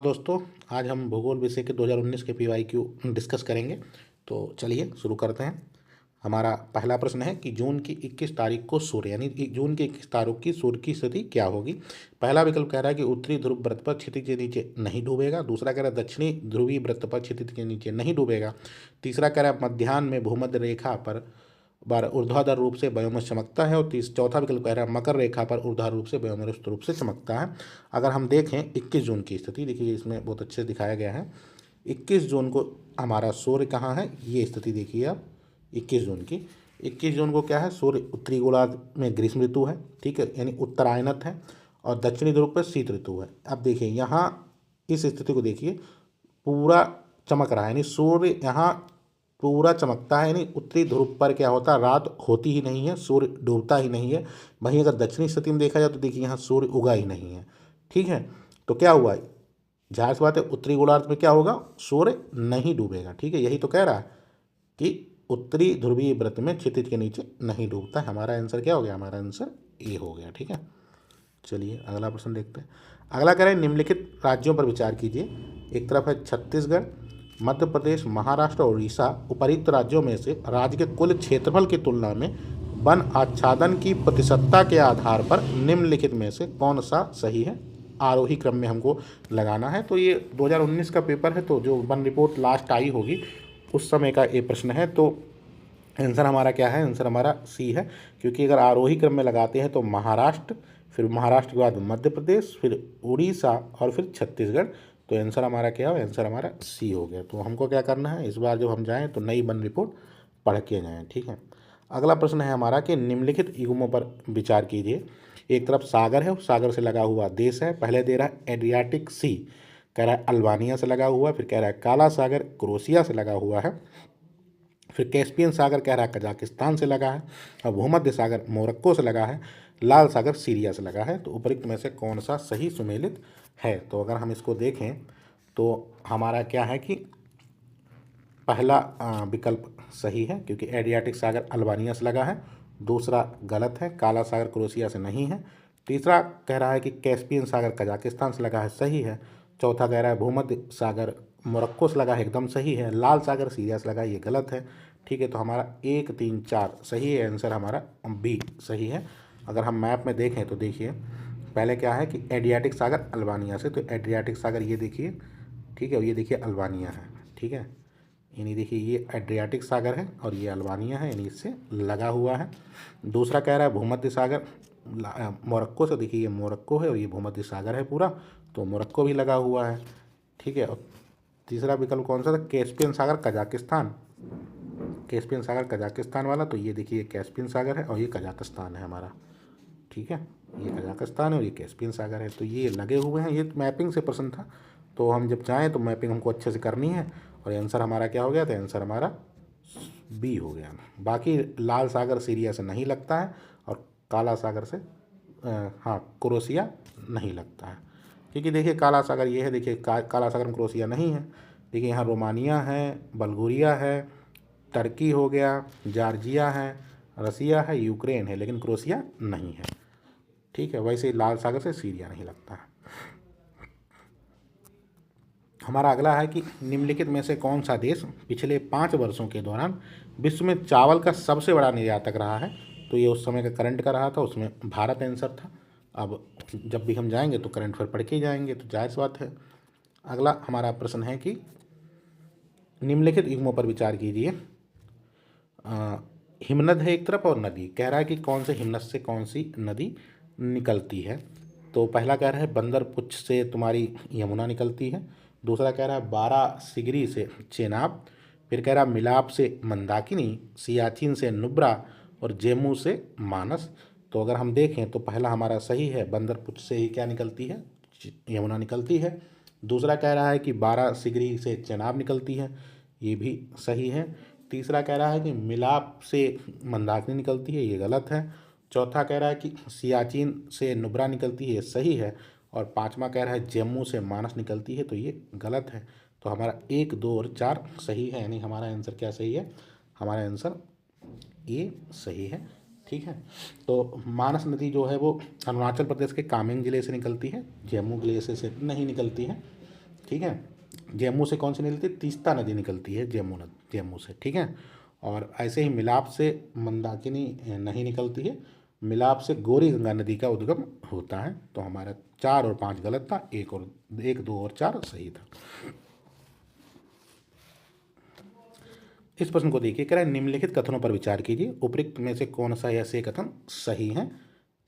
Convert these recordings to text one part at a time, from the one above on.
दोस्तों, आज हम भूगोल विषय के 2019 के पीवाईक्यू डिस्कस करेंगे। तो चलिए शुरू करते हैं। हमारा पहला प्रश्न है कि जून की 21 तारीख को सूर्य यानी कि जून की 21 तारीख की सूर्य की स्थिति क्या होगी। पहला विकल्प कह रहा है कि उत्तरी ध्रुव वृत्त पर क्षितिज के नीचे नहीं डूबेगा। दूसरा कह रहा है दक्षिणी ध्रुवीय वृत्त पर क्षितिज के नीचे नहीं डूबेगा। तीसरा कह रहा है मध्याह्न में भूमध्य रेखा पर बार ऊर्ध्वाधर रूप से व्योमरस चमकता है। और चौथा विकल्प कह रहा है मकर रेखा पर ऊर्ध्वाधर रूप से व्योमरस रूप से चमकता है। अगर हम देखें 21 जून की स्थिति, देखिए इसमें बहुत अच्छे से दिखाया गया है। 21 जून को हमारा सूर्य कहाँ है, ये स्थिति देखिए आप 21 जून की। 21 जून को क्या है, सूर्य उत्तरी गोलार्ध में ग्रीष्म ऋतु है, ठीक है, यानी उत्तरायणत है, और दक्षिणी ध्रुव पर शीत ऋतु है। अब देखिए यहाँ इस स्थिति को देखिए, पूरा चमक रहा है, यानी सूर्य यहाँ पूरा चमकता है। यानी उत्तरी ध्रुव पर क्या होता है, रात होती ही नहीं है, सूर्य डूबता ही नहीं है। वहीं अगर दक्षिणी स्थिति में देखा जाए तो देखिए यहाँ सूर्य उगा ही नहीं है, ठीक है। तो क्या हुआ, जाहिर सी बात है उत्तरी गोलार्ध में क्या होगा, सूर्य नहीं डूबेगा, ठीक है। यही तो कह रहा है कि उत्तरी ध्रुवीय वृत्त में क्षितिज के नीचे नहीं डूबता। हमारा आंसर क्या हो गया, हमारा आंसर ए हो गया, ठीक है। चलिए अगला प्रश्न देखते हैं। अगला कह रहे हैं निम्नलिखित राज्यों पर विचार कीजिए। एक तरफ है छत्तीसगढ़, मध्य प्रदेश, महाराष्ट्र और उड़ीसा। उपर्युक्त राज्यों में से राज्य के कुल क्षेत्रफल की तुलना में वन आच्छादन की प्रतिशतता के आधार पर निम्नलिखित में से कौन सा सही है। आरोही क्रम में हमको लगाना है। तो ये 2019 का पेपर है, तो जो वन रिपोर्ट लास्ट आई होगी उस समय का ये प्रश्न है। तो आंसर हमारा क्या है, आंसर हमारा सी है। क्योंकि अगर आरोही क्रम में लगाते हैं तो महाराष्ट्र, फिर महाराष्ट्र के बाद मध्य प्रदेश, फिर उड़ीसा और फिर छत्तीसगढ़। तो आंसर हमारा क्या हो, आंसर हमारा सी हो गया। तो हमको क्या करना है, इस बार जब हम जाएँ तो नई वन रिपोर्ट पढ़ के जाएँ, ठीक है। अगला प्रश्न है हमारा कि निम्नलिखित युग्मों पर विचार कीजिए। एक तरफ सागर है, सागर से लगा हुआ देश है। पहले दे रहा है एड्रियाटिक सी, कह रहा है अल्बानिया से लगा हुआ है। फिर कह रहा है काला सागर क्रोशिया से लगा हुआ है। फिर कैस्पियन सागर कह रहा है कजाकिस्तान से लगा है। और भूमध्य सागर मोरक्को से लगा है। लाल सागर सीरिया से लगा है। तो उपरोक्त में से कौन सा सही सुमेलित है। तो अगर हम इसको देखें तो हमारा क्या है कि पहला विकल्प सही है, क्योंकि एड्रियाटिक सागर अल्बानिया से लगा है। दूसरा गलत है, काला सागर क्रोशिया से नहीं है। तीसरा कह रहा है कि कैस्पियन सागर कजाकिस्तान से लगा है, सही है। चौथा कह रहा है भूमध्य सागर मोरक्को से लगा है, एकदम सही है। लाल सागर सीरिया से लगा है, ये गलत है, ठीक है। तो हमारा 1, 3, 4 सही है, आंसर हमारा बी सही है। अगर हम मैप में देखें तो देखिए पहले क्या है कि एड्रियाटिक सागर अल्बानिया से, तो एड्रियाटिक सागर ये देखिए, ठीक है, और ये देखिए अल्बानिया है, ठीक है। यानी देखिए ये एड्रियाटिक सागर है और ये अल्बानिया है, यानी इससे लगा हुआ है। दूसरा कह रहा है भूमध्य सागर मोरक्को से, देखिए ये मोरक्को है और ये भूमध्य सागर है पूरा, तो मोरक्को भी लगा हुआ है, ठीक है। और तीसरा विकल्प कौन सा था, कैस्पियन सागर कजाकिस्तान, कैस्पियन सागर कजाकिस्तान वाला, तो ये देखिए कैस्पियन सागर है और ये कजाकिस्तान है हमारा, ठीक है। ये कजाकिस्तान है और ये कैस्पियन सागर है, तो ये लगे हुए हैं। ये मैपिंग से प्रश्न था, तो हम जब चाहें तो मैपिंग हमको अच्छे से करनी है। और आंसर हमारा क्या हो गया, तो आंसर हमारा बी हो गया। बाकी लाल सागर सीरिया से नहीं लगता है और काला सागर से हाँ क्रोशिया नहीं लगता है, क्योंकि देखिए काला सागर ये है, देखिए काला सागर में क्रोशिया नहीं है। देखिए यहाँ रोमानिया है, बल्गोरिया है, टर्की हो गया, जॉर्जिया है, रसिया है, यूक्रेन है, लेकिन क्रोशिया नहीं है, ठीक है। वैसे लाल सागर से सीरिया नहीं लगता है। हमारा अगला है कि निम्नलिखित में से कौन सा देश पिछले 5 वर्षों के दौरान विश्व में चावल का सबसे बड़ा निर्यातक रहा है। तो ये उस समय का करंट का रहा था, उसमें भारत आंसर था। अब जब भी हम जाएंगे तो करंट फिर पढ़ के ही जाएंगे, तो जायज़ बात है। अगला हमारा प्रश्न है कि निम्नलिखित युग्मों पर विचार कीजिए। हिमनद है एक तरफ और नदी, कह रहा है कि कौन से हिमनद से कौन सी नदी निकलती है। तो पहला कह रहा है बंदर पुच्छ से तुम्हारी यमुना निकलती है। दूसरा कह रहा है बारा सिगरी से चेनाब। फिर कह रहा है मिलाप से मंदाकिनी, सियाचिन से नुब्रा और जेमू से मानस। तो अगर हम देखें तो पहला हमारा सही है, बंदर पुच्छ से ही क्या निकलती है, यमुना निकलती है। दूसरा कह रहा है कि बारा सिगरी से चेनाब निकलती है, ये भी सही है। तीसरा कह रहा है कि मिलाप से मंदाकिनी निकलती है, ये गलत है। चौथा कह रहा है कि सियाचिन से नुब्रा निकलती है, ये सही है। और पांचवा कह रहा है जम्मू से मानस निकलती है, तो ये गलत है। तो हमारा 1, 2 और 4 सही है, यानी हमारा आंसर क्या सही है, हमारा आंसर ये सही है, ठीक है। तो मानस नदी जो है वो अरुणाचल प्रदेश के कामेंग जिले से निकलती है, जम्मू जिले से नहीं निकलती है। ठीक है। जम्मू से कौन सी निकलती है? तीस्ता नदी निकलती है जम्मू से, ठीक है। और ऐसे ही मिलाप से मंदाकिनी नहीं निकलती है, मिलाप से गौरी गंगा नदी का उद्गम होता है। तो हमारा 4 और 5 गलत था, 1, 2 और 4 सही था। इस प्रश्न को देखिए, कह रहा है निम्नलिखित कथनों पर विचार कीजिए, उपरोक्त में से कौन सा या से कथन सही है?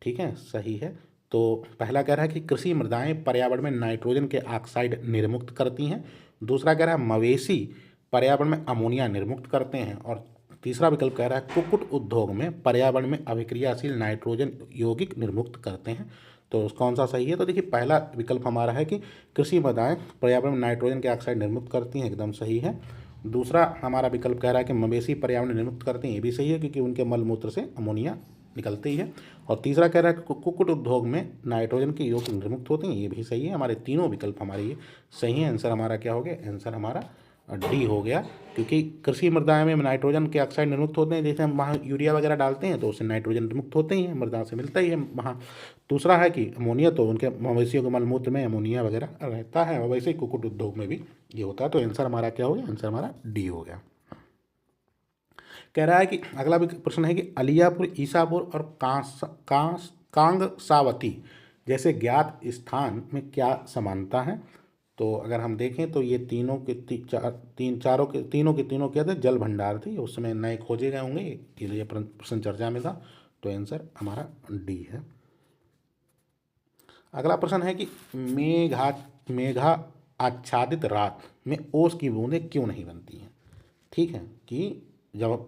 ठीक है, सही है। तो पहला कह रहा है कि कृषि मृदाएं पर्यावरण में नाइट्रोजन के ऑक्साइड निर्मुक्त करती हैं। दूसरा कह रहा है मवेशी पर्यावरण में अमोनिया निर्मुक्त करते हैं। और तीसरा विकल्प कह रहा है कुक्कुट उद्योग में पर्यावरण में अभिक्रियाशील नाइट्रोजन यौगिक निर्मुक्त करते हैं। तो कौन सा सही है? तो देखिए, पहला विकल्प हमारा है कि कृषि मृदाएं पर्यावरण में नाइट्रोजन के ऑक्साइड निर्मुक्त करती हैं, एकदम सही है। दूसरा हमारा विकल्प कह रहा है कि मवेशी पर्यावरण निर्मुक्त करते हैं, ये भी सही है क्योंकि उनके मल मूत्र से अमोनिया निकलती है। और तीसरा कह रहा है कि कुक्कुट उद्योग में नाइट्रोजन के योग निर्मुक्त होते हैं, ये भी सही है। हमारे तीनों विकल्प हमारे ये सही है। आंसर हमारा क्या हो गया? आंसर हमारा डी हो गया, क्योंकि कृषि मृदा में नाइट्रोजन के ऑक्साइड निर्मुक्त होते हैं। जैसे हम वहाँ यूरिया वगैरह डालते हैं तो उससे नाइट्रोजन निर्मुक्त होते ही हैं, मृदा से मिलता ही है वहाँ। दूसरा है कि अमोनिया, तो उनके मवेशियों के मलमूत्र में अमोनिया वगैरह रहता है, और वैसे ही कुक्कुट उद्योग में भी ये होता है। तो आंसर हमारा क्या हो गया? आंसर हमारा डी हो गया। कह रहा है कि अगला भी प्रश्न है कि अलियापुर, ईसापुर और कांगसावती जैसे ज्ञात स्थान में क्या समानता है? तो अगर हम देखें तो ये तीनों के तीनों क्या थे? जल भंडार थे, उस समय नए खोजे गए होंगे, ये प्रश्न चर्चा में था। तो आंसर हमारा डी है। अगला प्रश्न है कि मेघा आच्छादित रात में ओस की बूंदें क्यों नहीं बनती हैं? ठीक है, कि जब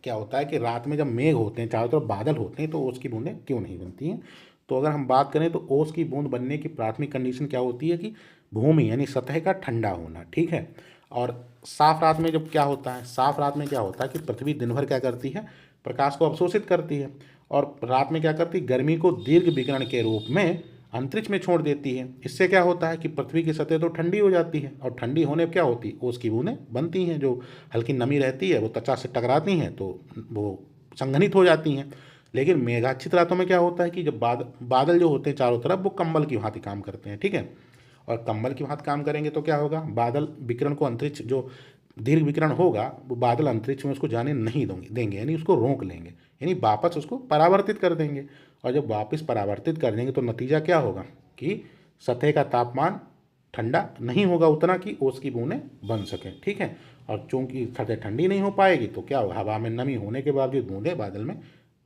क्या होता है कि रात में जब मेघ होते हैं, चारों तरफ बादल होते हैं, तो ओस की बूंदें क्यों नहीं बनती हैं? तो अगर हम बात करें तो ओस की बूंद बनने की प्राथमिक कंडीशन क्या होती है कि भूमि यानी सतह का ठंडा होना, ठीक है। और साफ रात में जब क्या होता है, साफ रात में क्या होता है कि पृथ्वी दिन भर क्या करती है? प्रकाश को अवशोषित करती है, और रात में क्या करती है? गर्मी को दीर्घ विकिरण के रूप में अंतरिक्ष में छोड़ देती है। इससे क्या होता है कि पृथ्वी की सतह तो ठंडी हो जाती है, और ठंडी होने पर क्या होती है? ओस की बूंदें बनती हैं, जो हल्की नमी रहती है वो त्वचा से टकराती हैं तो वो संघनित हो जाती हैं। लेकिन मेघाच्छित रातों में क्या होता है कि जब बादल जो होते हैं चारों तरफ, वो कंबल की भांति काम करते हैं, ठीक है। और कंबल की भांति काम करेंगे तो क्या होगा? बादल विकिरण को अंतरिक्ष जो दीर्घ विकिरण होगा, वो बादल अंतरिक्ष में उसको जाने नहीं देंगे, यानी उसको रोक लेंगे, यानी वापस उसको परावर्तित कर देंगे। और जब वापस परावर्तित कर देंगे तो नतीजा क्या होगा कि सतह का तापमान ठंडा नहीं होगा उतना कि ओस की बूंदें बन सकें, ठीक है। और चूंकि सतह ठंडी नहीं हो पाएगी तो क्या होगा? हवा में नमी होने के बावजूद बूंदें बादल में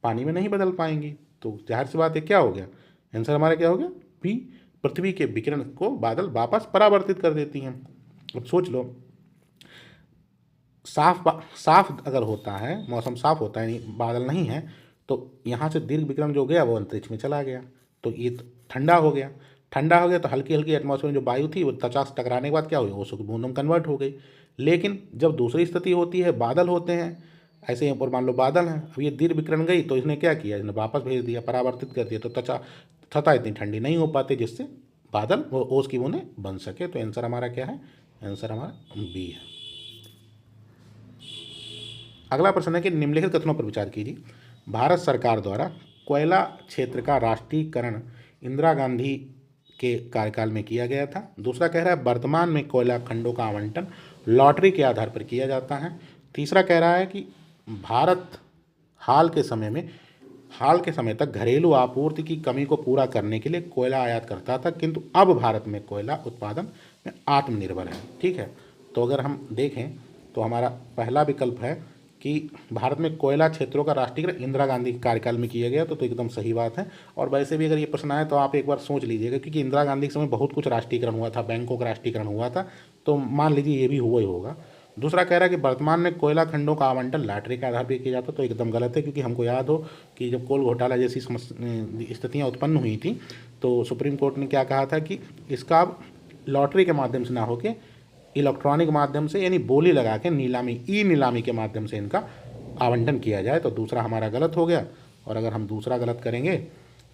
पानी में नहीं बदल पाएंगी। तो जाहिर सी बात है क्या हो गया? आंसर हमारा क्या हो गया? भी पृथ्वी के विकिरण को बादल वापस परावर्तित कर देती हैं। अब सोच लो, साफ अगर होता है, मौसम साफ होता है, बादल नहीं है, तो यहाँ से दीर्घ विक्रम जो गया वो अंतरिक्ष में चला गया, तो ये ठंडा हो गया। ठंडा हो गया तो हल्की हल्की एटमॉस्फेयर में जो वायु थी वो त्वचा से टकराने के बाद क्या हुई? ओसो की बूंदों में कन्वर्ट हो गई। लेकिन जब दूसरी स्थिति होती है, बादल होते हैं, ऐसे यहाँ पर मान लो बादल हैं, अब ये दीर्घ विकिरण गई तो इसने क्या किया? इसने वापस भेज दिया, परावर्तित कर दिया, तो त्वचा इतनी ठंडी नहीं हो पाती जिससे बादल वो ओस की बूंदें बन सके। तो आंसर हमारा क्या है? आंसर हमारा बी है। अगला प्रश्न है कि निम्नलिखित कथनों पर विचार कीजिए। भारत सरकार द्वारा कोयला क्षेत्र का राष्ट्रीयकरण इंदिरा गांधी के कार्यकाल में किया गया था। दूसरा कह रहा है वर्तमान में कोयला खंडों का आवंटन लॉटरी के आधार पर किया जाता है। तीसरा कह रहा है कि भारत हाल के समय तक घरेलू आपूर्ति की कमी को पूरा करने के लिए कोयला आयात करता था, किंतु अब भारत में कोयला उत्पादन में आत्मनिर्भर है, ठीक है। तो अगर हम देखें तो हमारा पहला विकल्प है कि भारत में कोयला क्षेत्रों का राष्ट्रीयकरण इंदिरा गांधी के कार्यकाल में किया गया, तो एकदम सही बात है। और वैसे भी अगर ये प्रश्न आए तो आप एक बार सोच लीजिएगा, क्योंकि इंदिरा गांधी के समय बहुत कुछ राष्ट्रीयकरण हुआ था, बैंकों का राष्ट्रीयकरण हुआ था, तो मान लीजिए ये भी हुआ ही होगा। दूसरा कह रहा है कि वर्तमान में कोयला खंडों का आवंटन लॉटरी के आधार पर किया जाता, तो एकदम गलत है, क्योंकि हमको याद हो कि जब कोल घोटाला जैसी स्थितियाँ उत्पन्न हुई थी तो सुप्रीम कोर्ट ने क्या कहा था कि इसका अब लॉटरी के माध्यम से ना होकर इलेक्ट्रॉनिक माध्यम से, यानी बोली लगा के नीलामी के माध्यम से इनका आवंटन किया जाए। तो दूसरा हमारा गलत हो गया। और अगर हम दूसरा गलत करेंगे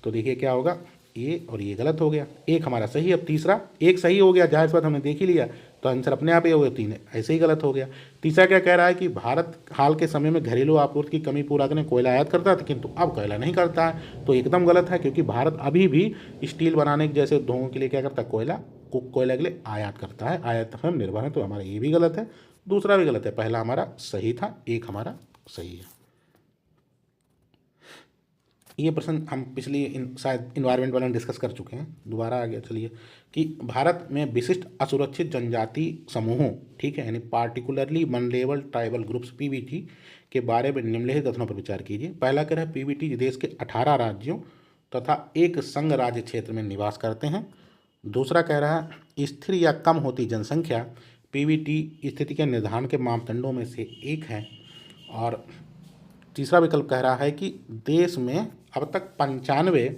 तो देखिए क्या होगा, ये और ये गलत हो गया, एक हमारा सही। अब तीसरा एक सही हो गया, जाहिर बात हमने देख ही लिया, तो आंसर अपने आप ही हो गया, तीन ऐसे ही गलत हो गया। तीसरा क्या कह रहा है कि भारत हाल के समय में घरेलू आपूर्ति की कमी पूरा करने कोयला आयात करता था, किंतु अब कोयला नहीं करता है, तो एकदम गलत है, क्योंकि भारत अभी भी स्टील बनाने जैसे उद्योगों के लिए क्या करता है? कोयला कोयला के लिए आयात करता है, आयात पर हम निर्भर है। तो हमारा ये भी गलत है, दूसरा भी गलत है, पहला हमारा सही था, एक हमारा सही है। ये प्रश्न हम पिछली शायद इन्वायरमेंट वाले में डिस्कस कर चुके हैं, दोबारा आ गया। चलिए कि भारत में विशिष्ट असुरक्षित जनजाति समूहों, ठीक है, यानी particularly vulnerable tribal groups Pvt के बारे में निम्नलिखित कथनों पर विचार कीजिए। पहला कह रहा है पीवीटी देश के 18 राज्यों तथा एक संघ राज्य क्षेत्र में निवास करते हैं। दूसरा कह रहा है स्थिर या कम होती जनसंख्या पीवीटी स्थिति के निर्धारण के मापदंडों में से एक है। और तीसरा विकल्प कह रहा है कि देश में अब तक 95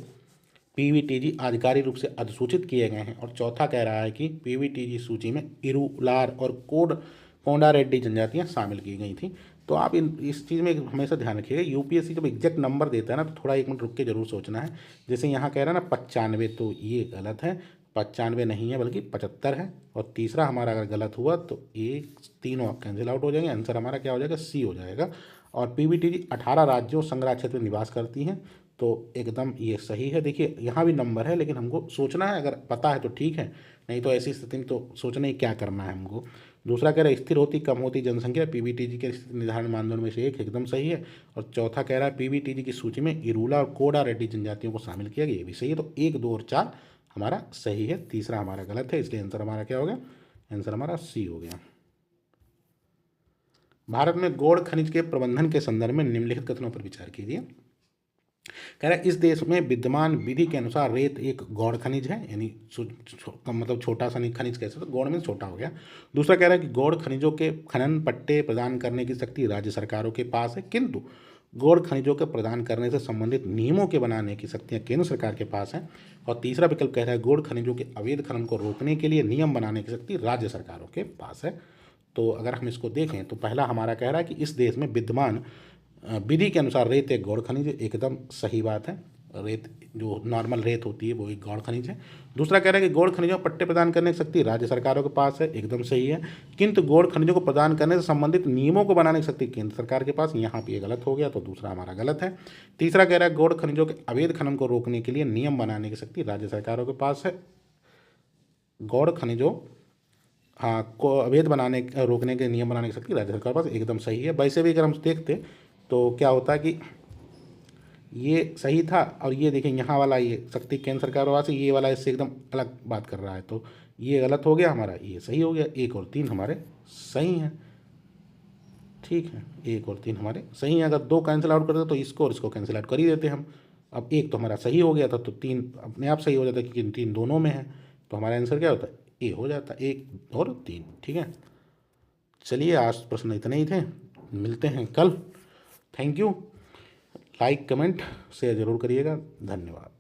पीवीटीजी आधिकारिक रूप से अधिसूचित किए गए हैं। और चौथा कह रहा है कि पीवीटीजी सूची में इरूलार और कोंडा रेड्डी जनजातियां शामिल की गई थी। तो आप इस चीज़ में हमेशा ध्यान रखिएगा, यूपीएससी जब एग्जैक्ट नंबर देता है ना तो थोड़ा एक मिनट रुक के जरूर सोचना है। जैसे यहाँ कह रहा है ना 95, तो ये गलत है, 95 नहीं है बल्कि 75 है। और तीसरा हमारा अगर गलत हुआ तो ये तीनों कैंसिल आउट हो जाएंगे, आंसर हमारा क्या हो जाएगा, सी हो जाएगा। और पीवीटीजी 18 राज्यों संघ राज्य क्षेत्र में निवास करती हैं, तो एकदम ये सही है। देखिए यहाँ भी नंबर है, लेकिन हमको सोचना है, अगर पता है तो ठीक है, नहीं तो ऐसी स्थिति में तो सोचना ही क्या करना है हमको। दूसरा कह रहा है स्थिर होती कम होती जनसंख्या पीवीटीजी के निर्धारण मानदंड में से एक, एकदम सही है। और चौथा कह रहा है पीवीटीजी की सूची में इरूला और कोडा रेड्डी जनजातियों को शामिल किया गया, ये भी सही है। तो 1, 2 और 4 हमारा सही है, तीसरा हमारा गलत है, इसलिए आंसर हमारा क्या हो गया, आंसर हमारा सी हो गया। भारत में गौड़ खनिज के प्रबंधन के संदर्भ में निम्नलिखित कथनों पर विचार कीजिए। कह रहा है इस देश में विद्यमान विधि के अनुसार रेत एक गौड़ खनिज है, यानी मतलब छोटा सा खनिज कैसे, तो गौड़ में छोटा हो गया। दूसरा कह रहा है कि गौड़ खनिजों के खनन पट्टे प्रदान करने की शक्ति राज्य सरकारों के पास है, किंतु गौड़ खनिजों के प्रदान करने से संबंधित नियमों के बनाने की शक्तियाँ केंद्र सरकार के पास है। और तीसरा विकल्प कह रहा है गौड़ खनिजों के अवैध खनन को रोकने के लिए नियम बनाने की शक्ति राज्य सरकारों के पास है। तो अगर हम इसको देखें तो पहला हमारा कह रहा है कि इस देश में विद्यमान विधि के अनुसार रेत एक गौड़ खनिज, एकदम सही बात है। रेत जो नॉर्मल रेत होती है वो एक गौड़ खनिज है। दूसरा कह रहा है कि गौड़ खनिजों पट्टे प्रदान करने की शक्ति राज्य सरकारों के पास है, एकदम सही है। किंतु गौड़ खनिजों को प्रदान करने से संबंधित नियमों को बनाने की शक्ति केंद्र सरकार के पास, यहाँ पे ये गलत हो गया, तो दूसरा हमारा गलत है। तीसरा कह रहा है गौड़ खनिजों के अवैध खनन को रोकने के लिए नियम बनाने की शक्ति राज्य सरकारों के पास है। गौड़ खनिजों को अवैध बनाने रोकने के नियम बनाने की शक्ति राज्य सरकार के पास, एकदम सही है। वैसे भी अगर हम देखते तो क्या होता है कि ये सही था, और ये देखें यहाँ वाला ये शक्ति केंद्र सरकार वाला से, ये वाला इससे एकदम अलग बात कर रहा है, तो ये गलत हो गया हमारा, ये सही हो गया। 1 और 3 हमारे सही हैं, ठीक है, 1 और 3 हमारे सही हैं। अगर 2 कैंसिल आउट करते तो इसको और इसको कैंसिल आउट कर ही देते हम। अब 1 तो हमारा सही हो गया था, तो 3 अपने आप सही हो जाता है क्योंकि 3 दोनों में है, तो हमारा आंसर क्या होता है, ए हो जाता है, 1 और 3, ठीक है। चलिए आज प्रश्न इतने ही थे, मिलते हैं कल। Thank you. Like comment share जरूर करिएगा, धन्यवाद।